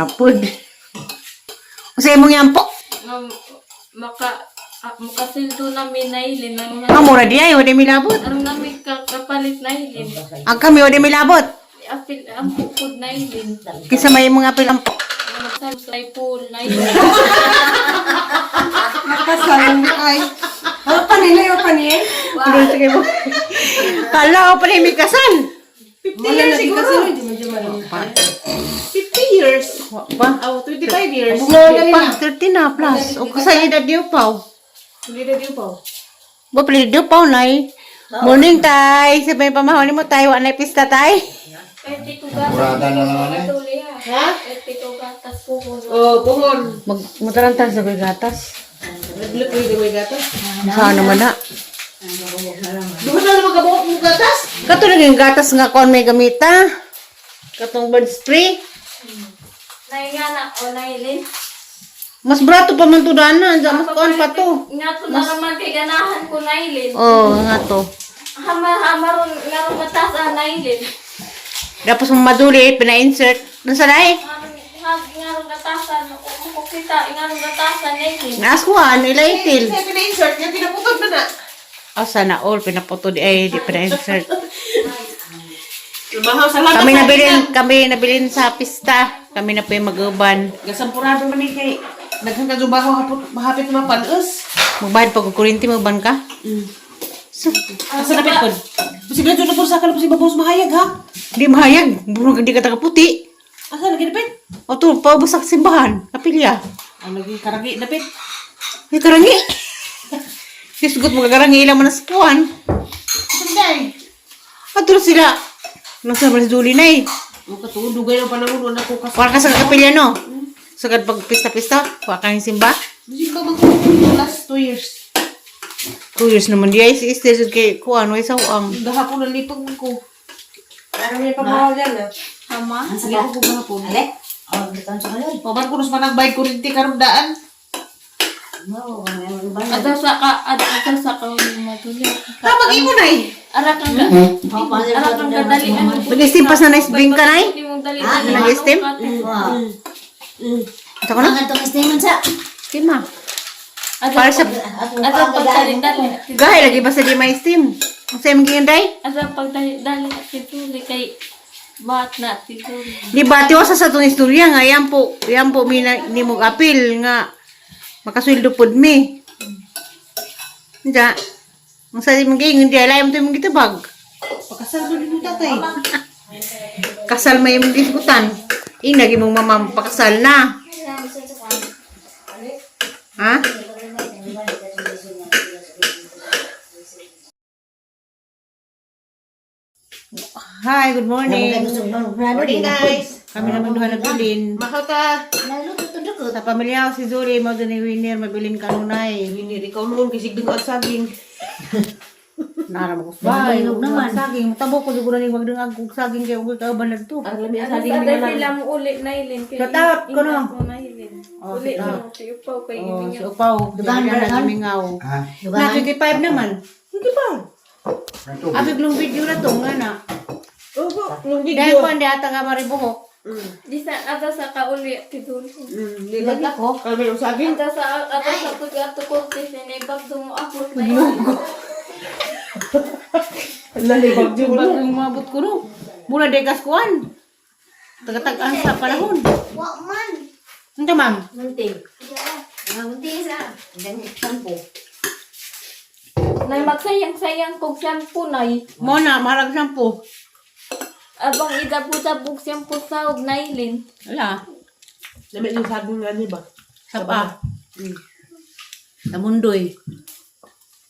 Hapon. Kasi mong yan po. Makasildo namin na ilin. Ang mura di ay, wala milabot. Ang namin kapalit na ilin. Ang kami, wala milabot. Ang pupod na ilin. Kisa may mga apil ang po. Magsalsay pool na ilin. Makasalan ay. Ano pa nila yung panil? Sige mo. Kala ko pala may kasal. 50 years siguro. 50 years. Ba? Oh, 25 years. Pa, 30 na plus. O kasay edad niyo pa. Hindi na din po. Ba, pala niyo pa, nay. Morning, tay. Sabay pamahon mo, tay. Wala pista, tay. Pwede ko gatas. Murada na naman eh. Ha? Pwede ko gatas puhon. Oh, buhon. Magtarantang sabay gatas. Nagluto yung may gatas. Saan naman na? Buhon na naman kabuhok mong gatas. Kato naging gatas nga kon may gamita. Katong bird spray. Naingana o na ilin. Mas brato pa man to dana. Mas kon pa to. Nga to na naman kay ganahan ko na ilin. Oh, nga to. Hamaron nga ron matasa na ilin. Tapos maduli, pina-insert. Nasa na eh? Nga ron natasa. Kukita, nga ron natasa na ilin. Naskuhan, ilaitil. Kasi pina-insert niya, pinaputod na na. Oh, sana all. Pinaputo di di pina-insert. Lumahaw sa lahat. Kami nabilin sa pista. Kami na po yung mag-uban. Gasampurado man eh kay. Naghang kadubaho mahapit mapalos. Magbayad pag kurinti, magban ka. So, Asa napit po? Posible dyan na po sa kalap si babos mahayag ha? di mahayag. Burong hindi ka taga-puti. Asa lagi napit? O to, paubos sa simbahan. Kapilya. Ang lagi karagi napit. Ay, karangi. Sisgot mo kakarangi ilang manaskuhan. Sunday. At doon sila. Nasa si Julie na eh. Ang katulugay ng panahon wala ko kasi. Wala ka sa kapilya, no? Sagad pag pista-pista, wala ka yung simba. Hindi ka magkukulong last 2 years. 2 years naman di ay si Esther kay kuan way sa uang. Gahapon na litong ko. Ano may pamahal yan ah? Tama. Sige ako gahapon. Ale? Oh, bitan sa kalor. Paman ko nus managbayad kurinti karundaan. No, ano ba? Ada sa matuli. Tabagi mo na eh. Ara kang gadali ano. Nag-steam pas na na-steam ka na eh. Hindi mo dali. Nag-steam? Wow. Ito ko na? Ang atong estiman sa. Steam ah. Para sa... Ada pagdali-dali. Gahay, lagi ba sa di may steam? Ang sa'yo magiging day? Ada pagdali-dali tituli kay bat na tituli. Di ba, tiwas sa itong istorya nga, yan po ni mo apil nga makasweldo pod mi. Hindi. Ang sa'yo magiging, hindi alam ito yung gitabag. Pakasal doon yung tatay. Kasal may yung diskutan. Inagi mong mamam pakasal na. Ha? Hi, good morning. Morning guys. Kami naman duha nagbilin. Mahata. Naluto to dako. Sa pamilya ko si Zuri, mo din ni Winner, mabilin kanunay. Hindi ikaw noon kasi dungag saging. Naram ko sa bahay. Nahulog naman. Saging, tabo ko siguro ni magdungag kog saging kay ugol ka banag to. Ang lami ang Ada saging nila sila lang. mo uli na ilin. Katap ko no. Oh, Uli katap. mo. Tiupaw kay Oh, ibig si Upaw. Dugaan Dugaan ba na yan? gimingaw. Ha? Na 25 naman. Hindi pa. Ito. Abig long video na to nga na. Oo, yung Dahil video. ko hindi ata ka maribuhok. Di sa ada sa kauli tituli. Hindi lang ako. Kalmi yung saging. Ada sa pag-atukot kasi naibag mo ako na Lalibag Di ba yung mabot ko no? Mula dekas kuan. Tagatag-an sa panahon. Wa man. Ito ma'am. Munting. Munting sa. Dan shampoo. Nay magsayang-sayang kog shampoo nay. Mo na, marag sampo. Abang idabog-dabog shampoo sa og nailin. Wala. Lami yung saging nga niya ba? Sa pa. Sa mundoy.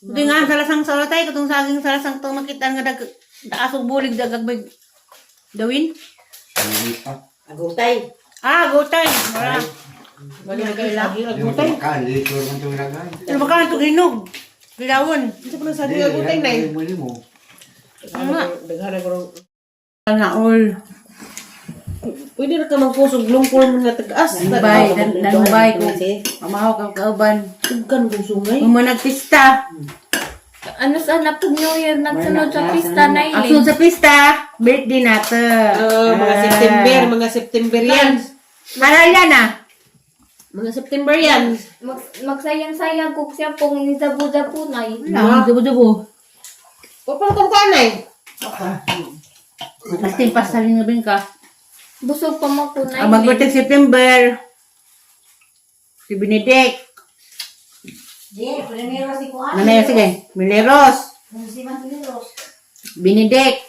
Hindi nga, salasang salatay, katong saging salasang to makita nga daasog bulig dagag may dawin. Agutay. Ah, gutay. Wala. Wala na kaila. Yung makan, dito naman ito ilagay. Ano ba ka ito ginog? Gilawon. Isa pa ng saging nga gutay na eh. Muli mo. Daghanay ko rin. Nga all. Pwede na ka magkusog lungkol mo na tagas. Danubay, danubay ko. Mamahaw kang kauban. Tugkan kong sungay. Kung managpista. Ano sana po New Year nagsunod sa pista Ang nailin. sunod sa pista, birthday natin. Mga September yan. Maral yan ah. Mga September yan. Magsayang-sayang ko siya pong nizabu-zabu na eh. Dubo-dubo. O pang kanay. Plastic pasalin nga ka. Busog pa mo ko na Ang mag-birthday September. Si Benedict. Di, primero si Kuhan. Nanay, sige. Mileros. Si Mantilos. Benedict.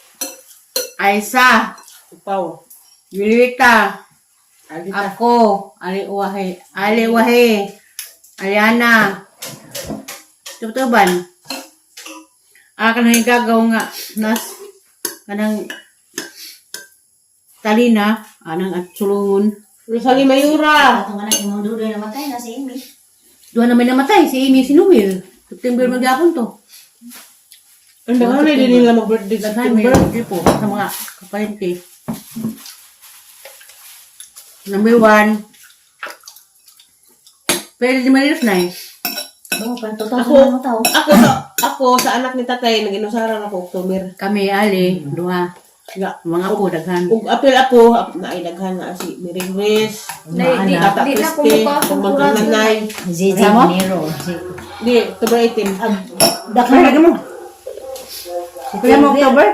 Aisa. Upaw. Yulita. Alita. Ako. Ali Wahe. Aliana. Tutuban. Kanang gagaw nga. Kanang talina. Anang at sulungon. Rosalie Mayura. Atong anak yung dudo na matay na si Amy. Doon naman namatay. Si Amy Sinuwil. September magyapon to. Ang dami na din nila mag-birthday sa Daghan may September. birthday po sa mga kapalente. Number 1. Pero di malinis na eh. Bago pa, Ako, mo tao. ako sa anak ni tatay, nag-inusaran ako October. Kami, ali, duha. Nga, Mga po, daghan. ug apil ako, naidaghan na si Mary Grace, Di Tata na Christy, kumuha kung sa magkananay. Si Kasama? Manero. Di, October 18. Kaya mo. Kaya mo October?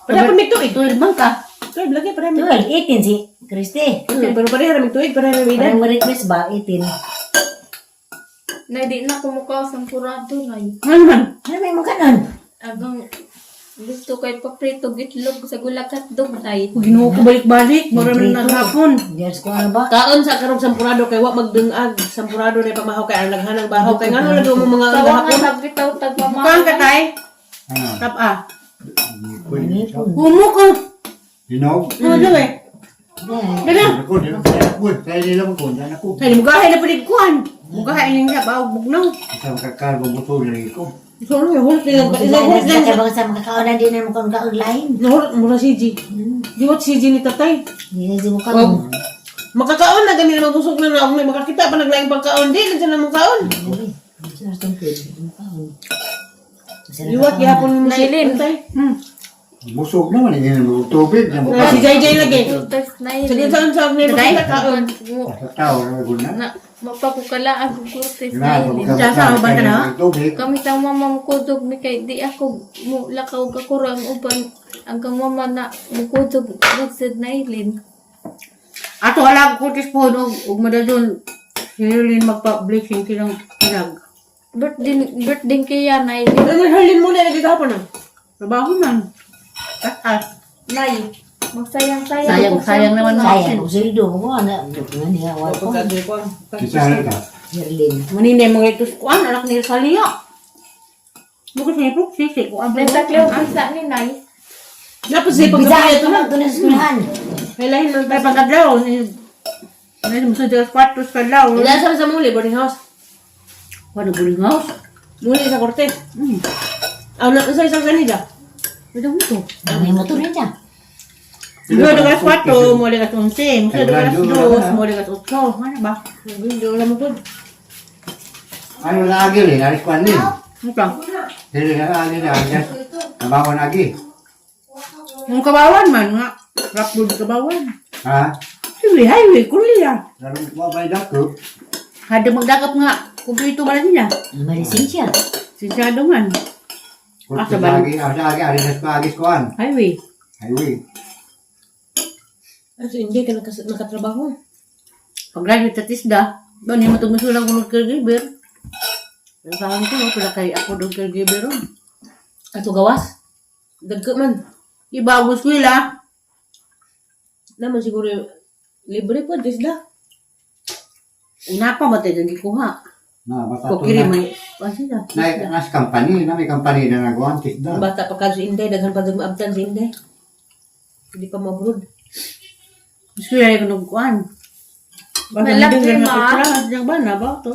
Pwede pa may tuig. Tuwid man ka. Tuig, lagi pa rin. 18 si Christy. Pero pareha namin tuig, pareha namin edad. Parang ma-request ba? 18. Na di na kumuha sa kurado na eh. Ano man? Ano may mga kanon? Agang gusto kay paprito gitlog sa gulakat dog na eh. Ginuho ko balik-balik. Mura na naghapon. Diyos ko ano ba? Kaon sa karong sampurado kay wa magdungag. Sampurado na pamahaw kay ang naghanang bahaw kay ngano lagi mo mga Tawa nga gahapon. nagbitaw Kuhaan tagmamahal. ka tay? Ah, Tap ah. Nangipon. Humo ka. Hinog? Ano daw eh? Dala. Ako, di ba? Kaya nila mo kung dyan ako. Ay, mugahay na palikuan. Mugahay na niya. Bawa bugnaw. Isa makakalbo mo to lagi ko. So ano yung hulot nila? Nahulog na kayo bang sa mga kaonan din na mga kauglayin. Nahulot mo na si G. Di what si G ni tatay. Hindi mo kanon. Makakaon na ganila magusog na na. May makakita pa naglaing pagkaon. Di, nandiyan na mong kaon. Liwat gihapon mo si Nailin. tatay. Busog naman, hindi naman tubig. Si JJ lagi. Test na Sa yun. din saan sa may makita kaon. Sa tao na guna. Na mapakukala ang kurtes Diba? na yun. Saan ba ka na? Tubig. Kami sa mama mo kudog mi kay di ako lakaw ka kurang uban hanggang mama na mukudog magsid na ilin. Ato halag kutis po ug madadon. Hilin magpa-bleaching kilang kilag. Birthday kaya na ilin. Ano halin mo na lagi kahapon ah. Trabaho man. Tatas. Nay, magsayang-sayang. Sayang naman mo. Sayang, usirido mo ko. Ano nga wala ko. Pagkagay ko. Kisahal ka. Merlin. Manine mga ito kuan anak ni Salia. Bukas niya po sisi ko ang Nagtakliw pisa ni Nay. Napos si Bisa pagkagay ito ito na. na ito na sa skulahan. Kailahin ng Ay pagkadlaw ni Ano mo sa kwartos kadlaw. Ilan sa muli, boarding house. Ano buling house? Muli sa korte. Aw na sa isang kanila. Ito mo to. May motor na dyan. Mo de gas 4, mo de gas 11, mo de gas 2, mo de gas 8. Ano ba? Hindi ko alam mo po. Ano na agi rin? Alis ko anin. Ano ka? Dili na agi na agi. Nabawan agi. Ang kabawan man nga. Rapid kabawan. Ha? Highway, kuliya. Lalo mo ba yung dako? Hada magdakap nga. Kumplito ba niya? Malisin siya. Sinsyado man. Asa lagi, alis na agis ko an. Highway. Highway. Kasi hindi ka nakatrabaho. Pag-graduate sa TISDA, doon yung matumusulang ko ng caregiver. Pero saan ko, pala kay ako ng caregiver ron. Ato gawas. Dagka man. Iba ako eskwela. Naman siguro libre po, disda. Una pa ba tayo hindi kuha? Na, bata Kung to kiri na. may... Kasi na. Nas company, na may company na nagawan. Tisda. Bata pa ka si Inday, daghan pa maabtan si Inday. Hindi pa mabrod. Eskwela ko ng kuhan. Malaki, ma. Diyan ba na ba ito?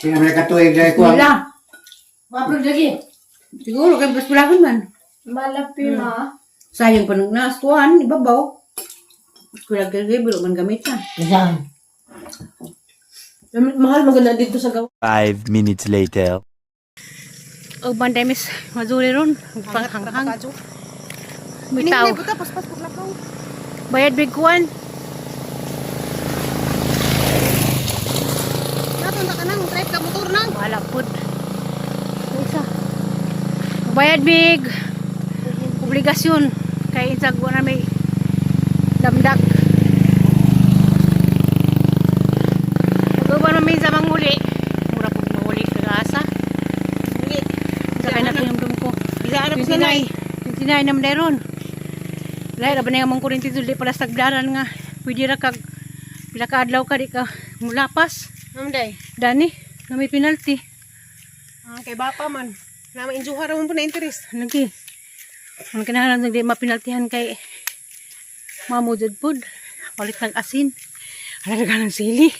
Kaya may katuig dahil ko. Wala. Mapag lagi. Siguro kay basbulagan man. Malapi ma. Sayang pa nung naaskuhan, ibabaw. Eskwela caregiver, man gamit na. Saan? Mahal maganda dito sa gawa. 5 minutes later. uban demis mazuli ron. Panghanghang. Bitaw. Paspas ko lakaw. Bayad big kuan. Naton ta kanang drive ka motor nang. Wala pud. Isa. Bayad big obligasyon kay insag na may damdag. Uban man sa manguli. Mura pud manguli sa asa. Dili. Sa kay natinumdum ko. Bisa ana pa sanay. Tinay nam deron. Lahi ra ba nga mong kurinti dili pala sagdaran nga. Pwede ra kag pila ka adlaw ka di ka mulapas. Amday. Dani na may penalty. Kay bapa man. Na ma-enjoy ra man po na interest. Lagi. Ang kinahanglan di mapinaltihan kay mamudod pud. Palit ng asin. Halaga ng sili.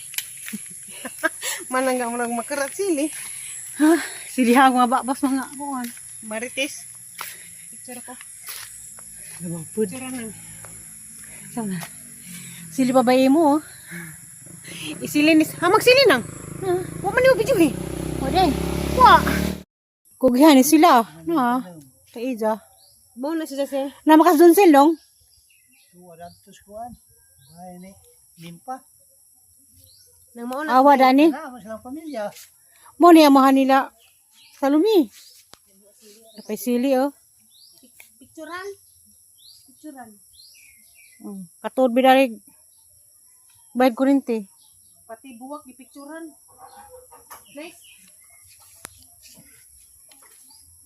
Manang mo lang makarat sili. Ha? Sili ha mga babas mga kuan. Marites. Picture ko. Lumapod. Picture nang. Sana. Sili pa ba mo? Isilinis. Ha magsili nang. Wa man ni video eh. O din. Wa. Kugihan ni sila. Na. Kaiza. Mo na siya siya. Na makas dun silong. Nang mao na. Awa dani. Mo ni amahan nila. Salumi. Napay sili oh. Picturean. Picturean. Katod bidarig. Bayad kurinti. Pati buwak di picturean. Nice.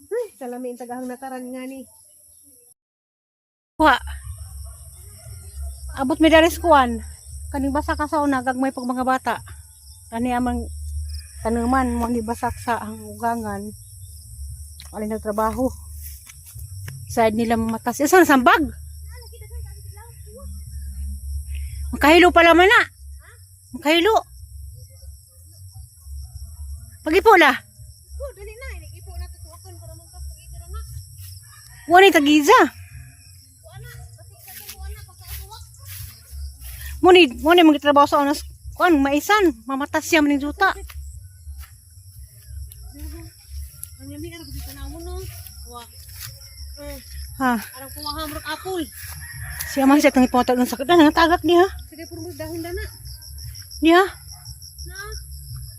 Ay, salami ang tagahang nataran nga ni. Wa. Abot mi daris kuan. Kaning basa ka sa una kag may pag mga bata. Kani amang tanuman mo ni basak sa ugangan. Alin nagtrabaho. Side nila matas. Isa na sambag. Makahilo pala man na. Makahilo. Pagipo la. Oh, dali na. Ipo na tutuakan para mangkas pagigara na. Wani tagiza. Ana, pati sa mo ana pagkatuwak. Muni magtrabaho sa unas kuan maisan, mamatas siya maning juta. Ang yami ara kita na mo no. Wa. Ha, Arang kuha hamrok apple. siya man siya tangi potag ng sakit na tagak niya. Sige puro mo dahon dana. Niya, Na,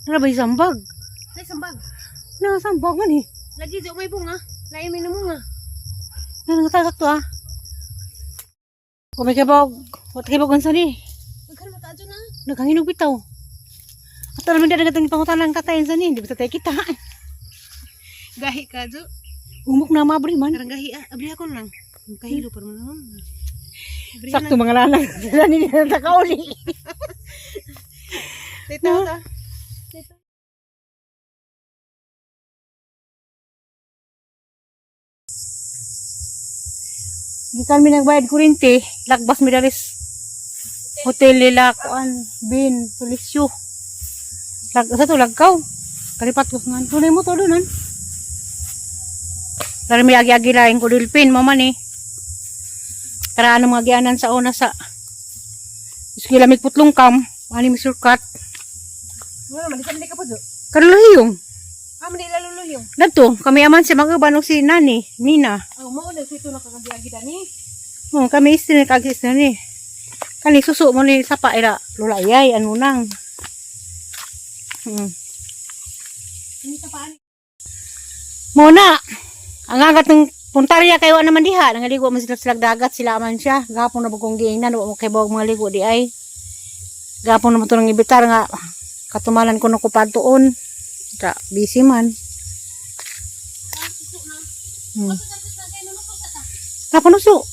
narabay sambag. ay sambag. Na sambag man eh. Lagi jo may bunga. Lain may namunga. Na tagak to ah. Kumay kabog, wat kabog unsa ni? Magkan mata adyo na. Naghanginog bitaw. At alam mo dagat ang pangutanan katayin sa ni, di ba tayo kita? Gahi ka jo. Umok na mabri man. Karang gahi ah. Abri ako lang. Kahilo pa naman. Sakto mga lanang. Sila ni nakauli. Tita ta. Tita. Gikan mi nagbayad kurinti, lagbas mi daris hotel nila kuan bin tulisyo. Sa to lagkaw. Kalipat ko nga tunay mo to doon. Dari mi agi-agi lain ko dilpin mama ni. Kara ano mga gianan sa una sa iskilamit putlong kam, ani mi surkat. Wala man di ka po jo. Karlohiyong. Mani lalulo yung. Nadto kami aman si mga banok si nani, Nina. Oh, mao na sito nakakagiagi dani. Kami istri kagis na ni. Kani susu mo ni sapa ira lulayay anu nang. Ini sa paan? Muna. Ang agat ng puntarya kayo naman diha, nangaligo man sila dagat, sila man siya. Gapon na bugong giingnan, wa mo kay bawag mga ligo di ay. Gapon na mo to nang ibitar nga katumalan ko no kupadtuon. Ta busy man. Kapon uso.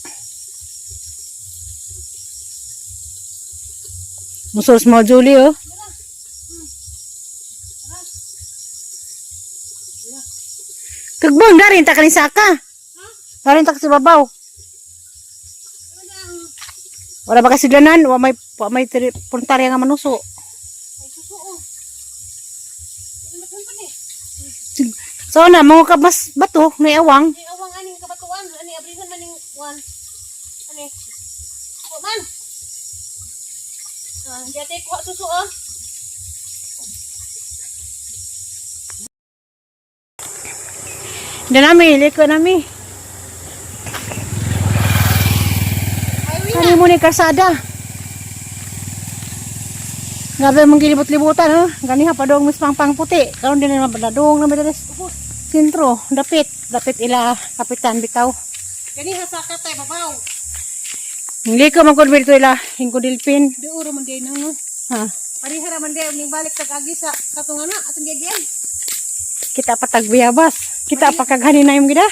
Musul small Julie oh. Kagbon darin ta kanin saka. Darin ta sa babaw. Wala ba kasi danan, wa may puntarya nga manuso. So na mga kabas bato na awang. Ay awang aning kabatuan, ani abrihan maning wan. Ani. Ko man. Jate ko susu oh. nami, liko nami. Kani mo ni karsada. Gabi mong gilibot-libutan, ha? Ganiha pa dong mis pangpang puti. Karon din naman padadong na medales. Sintro, dapit ila kapitan bitaw. Ganiha sa katay babaw. Liko man kun dito ila hingko dilpin. Di uro man din no. Ha. Parihara man din ning balik tag agi sa katungana atong gigian. Kita patagbiyabas. Kita pakaghani na yung gida.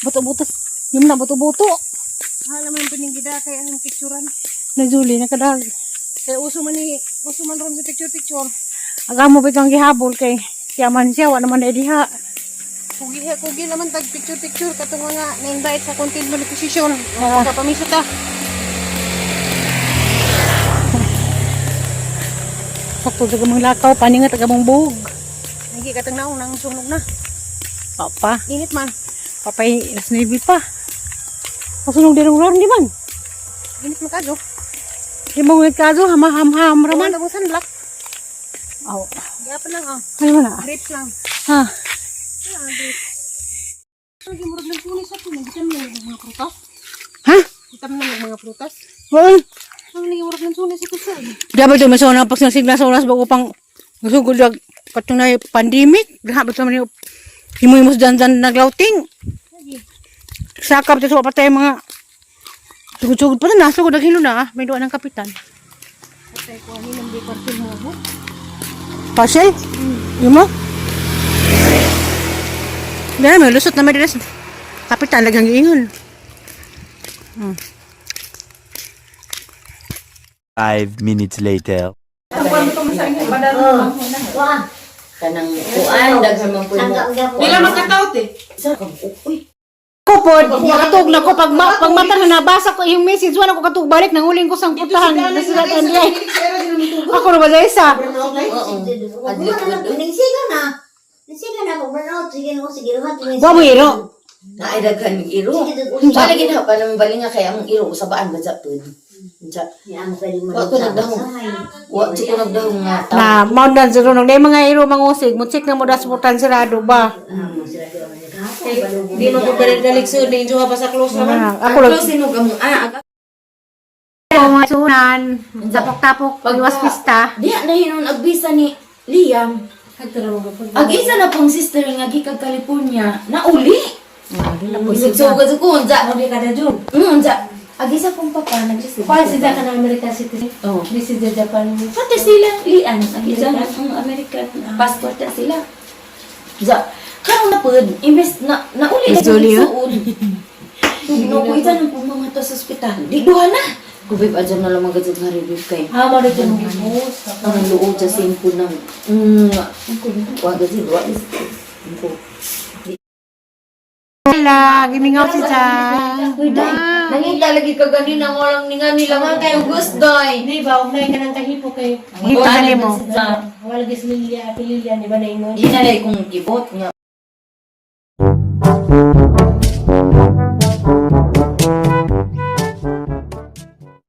Buto-buto. Yung na buto-buto. Hala man pining gida kay ang picturean. Najuli na kadag. Kay uso man ron sa picture. Agamo bitong gihabol kay kiaman siya wa naman na diha. Kugi naman tag picture katong mga na-invite sa content monetization. Kapamiso ta. Sakto sa gamang lakaw paningat agamong buhog. Nagi katong naong nang sunog na. Papa, Init man. papay nas navy pa. Pasunog din ulan di man. Init man kadyo. Di mo ngit kaso hamaham raman. Raman mo sunblock. Aw, Gapan lang ano man na? Grapes lang. Ha. Ang gimurag ng pulis sa puno. Gitam lang ng mga prutas. Ha? Gitam lang ng mga prutas. Well, Ang gimurag ng pulis sa puno. dapat do maso na pagsigla sa oras bago pang gasugod dag katunay pandemic. Dapat sa man himoy dan naglouting. Sakap sa patay mga sugod-sugod pa na sugod naghilo na may duwa ng kapitan. Patay ko ani nang di partil mo mo. Parcel? Yung mo? Dahil may lusot na may dress. Kapitan, lagang iingon. 5 minutes later. Wah. Kanang kuan daghan man po mo. Pila magkataot eh. Sa uy. Kupod, nakatug na ko pag mata na nabasa ko yung message, wala ko katug balik nang uling ko sang putahan. Nasilat ang diay. Ako na ba sa isa? Ning siga na. Ning siga na ko burnout sige no sige ha tuwi. Wa mo iro. Na ay daghan iro. Bali gid ha pa nang bali nga kay among iro usabaan ba pud. Unsa? Wa ko nagdahong. Wa ko nagdahong nga. Na, maundan sa runong. Dahil mga iro mangusig, mo check na mo dasportan sirado ba? Di mo ko balik sa din jo pa sa close naman. Ako lang. sinog among Mga sunan, tapok-tapok, pagwas pista. Diya na hinon agbisa ni Liam. Ag isa na pong sister nga gikag California na uli. Sugod ko unsa. Sabi ka na dyan. Unsa. Ag isa pong papa nagsisid. Kung sila ka ng American citizen, Oh. this is the Japan. Pati sila lian. Ag isa ang American passport na sila. Za. Karon na pud imbes na uli na Jolly, suod. No ko isa nang pumama to sa ospital. Di duha na. Kubib adyan na lang magad sa review kay. Hama rin yung gipos. Ang luod sa simple ng wag gid wa is. Wala, gimingaw si Chan. Nangita lagi ka ganina mo lang ninga nila nga kayo gusdoy. Di ba, ugnay ka ng kahipo kay Hito na mo. wala gis Lilia, ati Lilia, di ba na ingon? Di na lay kong gibot nga.